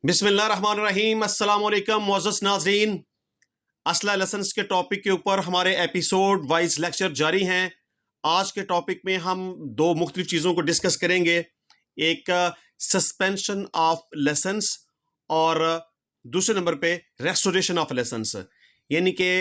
बिस्मिल्लाहिर्रहमानिर्रहीम अस्सलाम वालेकुम मुअज़्ज़ज़ नाज़रीन। असला लेसन्स के टॉपिक के ऊपर हमारे एपिसोड वाइज लेक्चर जारी हैं। आज के टॉपिक में हम दो मुख्तलिफ चीज़ों को डिस्कस करेंगे। एक सस्पेंशन ऑफ लेसन्स और दूसरे नंबर पे रेस्टोरेशन ऑफ लेसन्स, यानी कि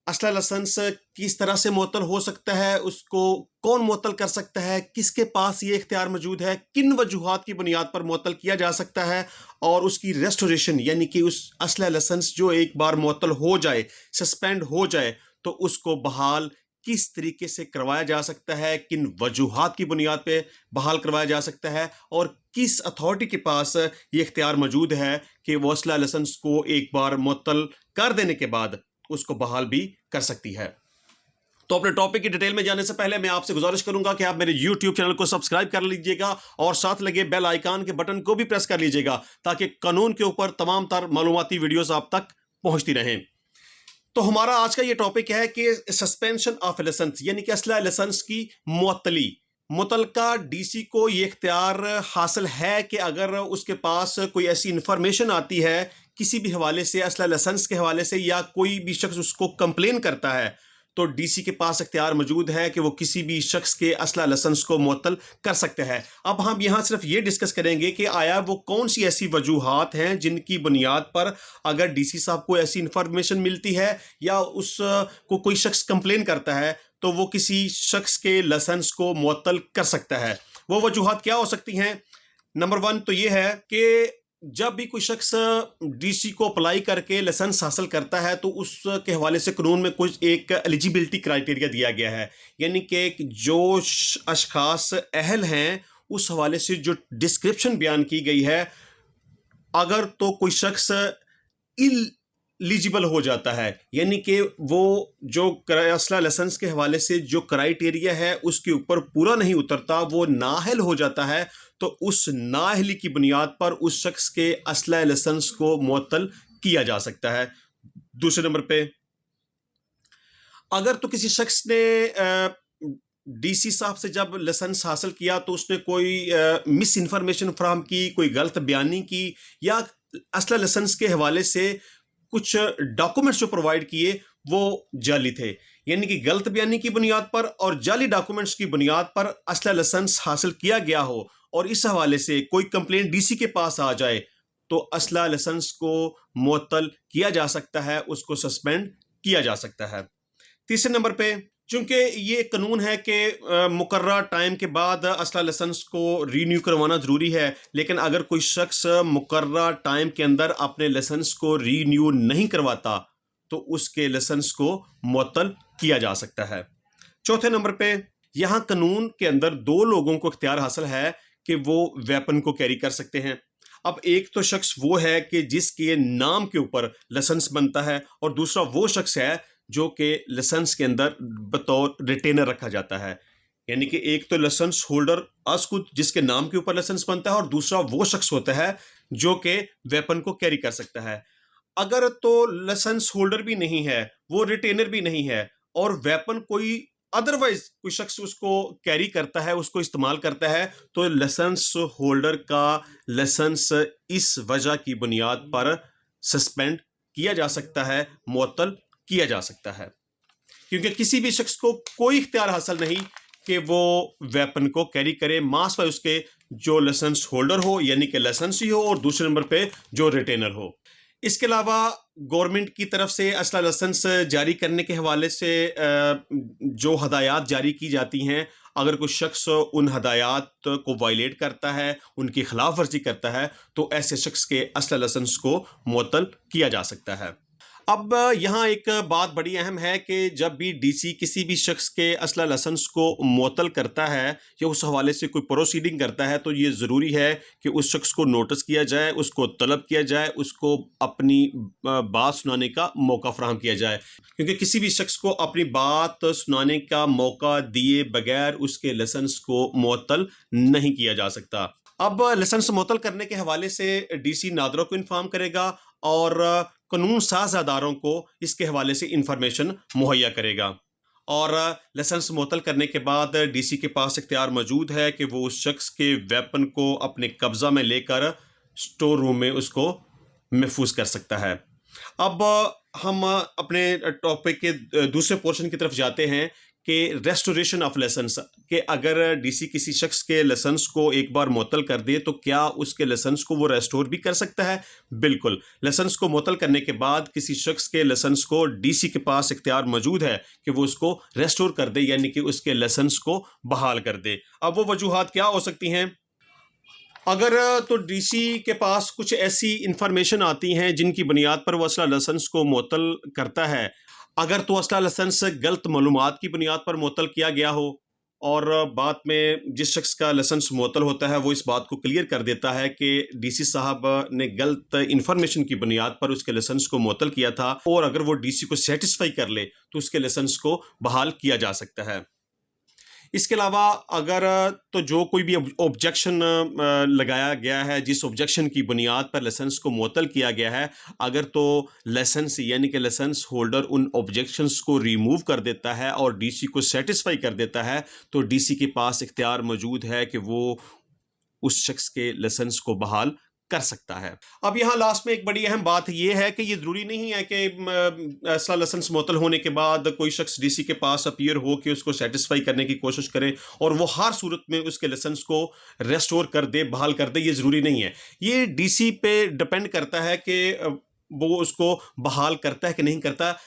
असला लाइसेंस किस तरह से मुअत्तल हो सकता है, उसको कौन मुअत्तल कर सकता है, किसके पास ये इख्तियार मौजूद है, किन वजूहात की बुनियाद पर मुअत्तल किया जा सकता है, और उसकी रेस्टोरेशन यानी कि उस असला लाइसेंस जो एक बार मुअत्तल हो जाए, सस्पेंड हो जाए, तो उसको बहाल किस तरीके से करवाया जा सकता है, किन वजूहात की बुनियाद पे बहाल करवाया जा सकता है, और किस अथॉरिटी के पास ये इख्तियार मौजूद है कि वो असला लाइसेंस को एक बार मुअत्तल कर देने के बाद उसको बहाल भी कर सकती है। तो अपने टॉपिक की डिटेल में जाने से पहले मैं आपसे गुजारिश करूंगा कि आप मेरे YouTube चैनल को सब्सक्राइब कर लीजिएगा और साथ लगे बेल आइकन के बटन को भी प्रेस कर लीजिएगा ताकि कानून के ऊपर तमाम तर मालूमाती वीडियोस आप तक पहुंचती रहें। तो हमारा आज का ये टॉपिक है कि सस्पेंशन ऑफ लाइसेंस यानी कि असला लाइसेंस की मुअत्तली। मुतलका डीसी को ये इख्तियार हासिल है कि अगर उसके पास कोई ऐसी इंफॉर्मेशन आती है किसी भी हवाले से, असला लाइसेंस के हवाले से, या कोई भी शख्स उसको कंप्लेन करता है, तो डीसी के पास इख्तियार मौजूद है कि वो किसी भी शख्स के असला लाइसेंस को मुअत्तल कर सकते हैं। अब हम यहाँ सिर्फ ये डिस्कस करेंगे कि आया वो कौन सी ऐसी वजूहात हैं जिनकी बुनियाद पर अगर डीसी साहब को ऐसी इंफॉर्मेशन मिलती है या उस को कोई शख्स कंप्लेन करता है तो वो किसी शख्स के लाइसेंस को मुअत्तल कर सकता है। वो वजूहात क्या हो सकती हैं? नंबर 1 तो ये है कि जब भी कोई शख्स डीसी को अप्लाई करके लाइसेंस हासिल करता है तो उसके हवाले से कानून में कुछ एक एलिजिबिलिटी क्राइटेरिया दिया गया है, यानी कि जो अशखास अहल हैं उस हवाले से जो डिस्क्रिप्शन बयान की गई है, अगर तो कोई शख्स इलिजिबल हो जाता है, यानी कि वो जो असला लाइसेंस के हवाले से जो क्राइटेरिया है उसके ऊपर पूरा नहीं उतरता, वो नाअहल हो जाता है, तो उस नाअहली की बुनियाद पर उस शख्स के असला लाइसेंस को मुअत्तल किया जा सकता है। दूसरे नंबर पे, अगर तो किसी शख्स ने डीसी साहब से जब लाइसेंस हासिल किया तो उसने कोई मिस इन्फॉर्मेशन फराहम की, कोई गलत बयानी की, या असला लाइसेंस के हवाले से कुछ डॉक्यूमेंट्स जो प्रोवाइड किए वो जाली थे, यानी कि गलत बयानी की बुनियाद पर और जाली डॉक्यूमेंट्स की बुनियाद पर असला लाइसेंस हासिल किया गया हो और इस हवाले से कोई कंप्लेंट डीसी के पास आ जाए, तो असला लाइसेंस को मुअत्तल किया जा सकता है, उसको सस्पेंड किया जा सकता है। तीसरे नंबर पे, चूंकि ये कानून है कि मुकर्रर टाइम के बाद असला लाइसेंस को रीन्यू करवाना ज़रूरी है, लेकिन अगर कोई शख्स मुकर्रर टाइम के अंदर अपने लाइसेंस को रीन्यू नहीं करवाता तो उसके लाइसेंस को मुअत्तल किया जा सकता है। चौथे नंबर पे, यहाँ कानून के अंदर दो लोगों को इख्तियार हासिल है कि वो वेपन को कैरी कर सकते हैं। अब एक तो शख्स वो है कि जिसके नाम के ऊपर लाइसेंस बनता है, और दूसरा वो शख्स है जो कि लाइसेंस के अंदर बतौर रिटेनर रखा जाता है, यानी कि एक तो लाइसेंस होल्डर खुद जिसके नाम के ऊपर लाइसेंस बनता है, और दूसरा वो शख्स होता है जो कि वेपन को कैरी कर सकता है। अगर तो लाइसेंस होल्डर भी नहीं है, वो रिटेनर भी नहीं है, और वेपन कोई अदरवाइज कोई शख्स उसको कैरी करता है, उसको इस्तेमाल करता है, तो लाइसेंस होल्डर का लाइसेंस इस वजह की बुनियाद पर सस्पेंड किया जा सकता है, मुअत्तल किया जा सकता है, क्योंकि किसी भी शख्स को कोई इख्तियार हासिल नहीं कि वो वेपन को कैरी करे, मास वाइज उसके जो लाइसेंस होल्डर हो यानी कि लाइसेंस ही हो, और दूसरे नंबर पे जो रिटेनर हो। इसके अलावा गवर्नमेंट की तरफ से असला लाइसेंस जारी करने के हवाले से जो हदायत जारी की जाती हैं, अगर कोई शख्स उन हदायत को वायलेट करता है, उनकी खिलाफ वर्जी करता है, तो ऐसे शख्स के असला लाइसेंस को मुअत्तल किया जा सकता है। अब यहाँ एक बात बड़ी अहम है कि जब भी डीसी किसी भी शख्स के असला लाइसेंस को मुअत्तल करता है या उस हवाले से कोई प्रोसीडिंग करता है, तो ये ज़रूरी है कि उस शख्स को नोटिस किया जाए, उसको तलब किया जाए, उसको अपनी बात सुनाने का मौका फराहम किया जाए, क्योंकि किसी भी शख्स को अपनी बात सुनाने का मौका दिए बगैर उसके लाइसेंस को मुअत्तल नहीं किया जा सकता। अब लाइसेंस मुअत्तल करने के हवाले से डीसी नादरों को इन्फॉर्म करेगा और कानून साज अदारों को इसके हवाले से इंफॉर्मेशन मुहैया करेगा, और लाइसेंस मुअत्तल करने के बाद डीसी के पास इख्तियार मौजूद है कि वो उस शख्स के वेपन को अपने कब्जा में लेकर स्टोर रूम में उसको महफूज कर सकता है। अब हम अपने टॉपिक के दूसरे पोर्शन की तरफ जाते हैं कि रेस्टोरेशन ऑफ लेसन्स, कि अगर डीसी किसी शख्स के लेसन्स को एक बार मुअत्तल कर दे तो क्या उसके लेसन्स को वो रेस्टोर भी कर सकता है? बिल्कुल। लेसन्स को मुअत्तल करने के बाद किसी शख्स के लेसन्स को डीसी के पास इख्तियार मौजूद है कि वो उसको रेस्टोर कर दे, यानी कि उसके लेसन्स को बहाल कर दे। अब वो वजूहात क्या हो सकती हैं? अगर तो डीसी के पास कुछ ऐसी इंफॉर्मेशन आती हैं जिनकी बुनियाद पर वो असला लाइसेंस को मुअत्तल करता है। अगर तो असला लाइसेंस गलत मालूमात की बुनियाद पर मुअत्तल किया गया हो और बाद में जिस शख्स का लाइसेंस मुअत्तल होता है वो इस बात को क्लियर कर देता है कि डीसी साहब ने गलत इंफॉर्मेशन की बुनियाद पर उसके लाइसेंस को मुअत्तल किया था, और अगर वो डीसी को सेटिस्फाई कर ले तो उसके लाइसेंस को बहाल किया जा सकता है। इसके अलावा अगर तो जो कोई भी ऑब्जेक्शन लगाया गया है, जिस ऑब्जेक्शन की बुनियाद पर लाइसेंस को मुअत्तल किया गया है, अगर तो लाइसेंस यानी कि लाइसेंस होल्डर उन ऑब्जेक्शंस को रिमूव कर देता है और डीसी को सेटिस्फाई कर देता है, तो डीसी के पास इख्तियार मौजूद है कि वो उस शख्स के लाइसेंस को बहाल कर सकता है। अब यहाँ लास्ट में एक बड़ी अहम बात ये है कि ये ज़रूरी नहीं है कि असला लाइसेंस मुअत्तल होने के बाद कोई शख्स डीसी के पास अपीयर हो कि उसको सेटिस्फाई करने की कोशिश करे और वो हर सूरत में उसके लाइसेंस को रेस्टोर कर दे, बहाल कर दे। ये ज़रूरी नहीं है। ये डीसी पे डिपेंड करता है कि वो उसको बहाल करता है कि नहीं करता।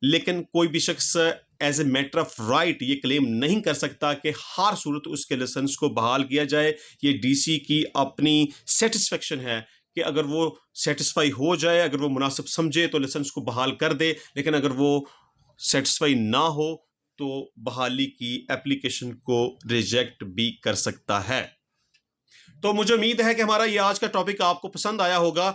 लेकिन कोई भी शख्स as a matter of right ये क्लेम नहीं कर सकता कि हर सूरत उसके लाइसेंस को बहाल किया जाए। ये डीसी की अपनी सेटिस्फेक्शन है कि अगर वो सेटिस्फाई हो जाए, अगर वो मुनासिब समझे तो लाइसेंस को बहाल कर दे, लेकिन अगर वो सेटिस्फाई ना हो तो बहाली की एप्लीकेशन को रिजेक्ट भी कर सकता है। तो मुझे उम्मीद है कि हमारा ये आज का टॉपिक आपको पसंद आया होगा।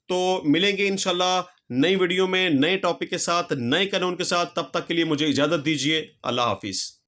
तो मिलेंगे इंशाल्लाह नई वीडियो में नए टॉपिक के साथ, नए कानून के साथ। तब तक के लिए मुझे इजाज़त दीजिए। अल्लाह हाफिज़।